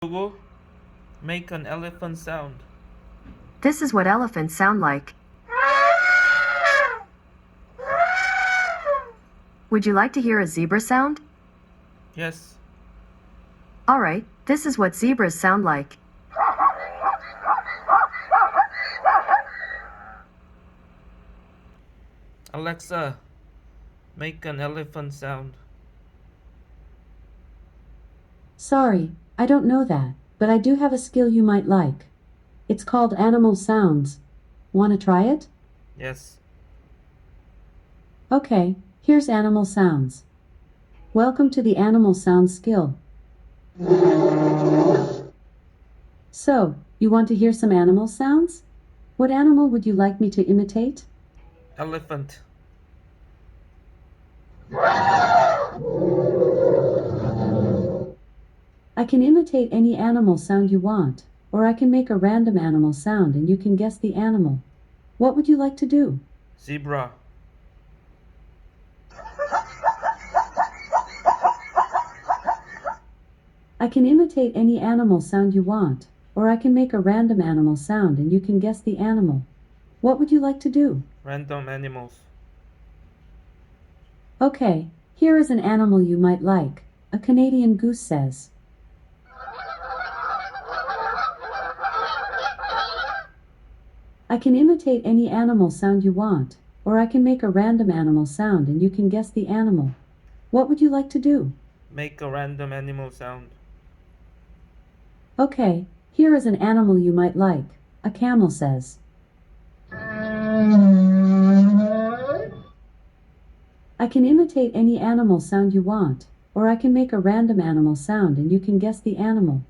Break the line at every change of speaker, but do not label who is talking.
Google, make an elephant sound.
This is what elephants sound like. Would you like to hear a zebra sound?
Yes.
Alright, this is what zebras sound like.
Alexa, make an elephant sound.
Sorry, I don't know that, but I do have a skill you might like. It's called Animal Sounds. Wanna try it?
Yes.
Okay, here's Animal Sounds. Welcome to the Animal Sounds skill. So, you want to hear some animal sounds? What animal would you like me to imitate?
Elephant.
I can imitate any animal sound you want, or I can make a random animal sound and you can guess the animal. What would you like to do?
Zebra.
I can imitate any animal sound you want, or I can make a random animal sound and you can guess the animal. What would you like to do?
Random animals.
Okay, here is an animal you might like. A Canadian goose says. I can imitate any animal sound you want, or I can make a random animal sound and you can guess the animal. What would you like to do?
Make a random animal sound.
Okay, here is an animal you might like. A camel says. I can imitate any animal sound you want, or I can make a random animal sound and you can guess the animal.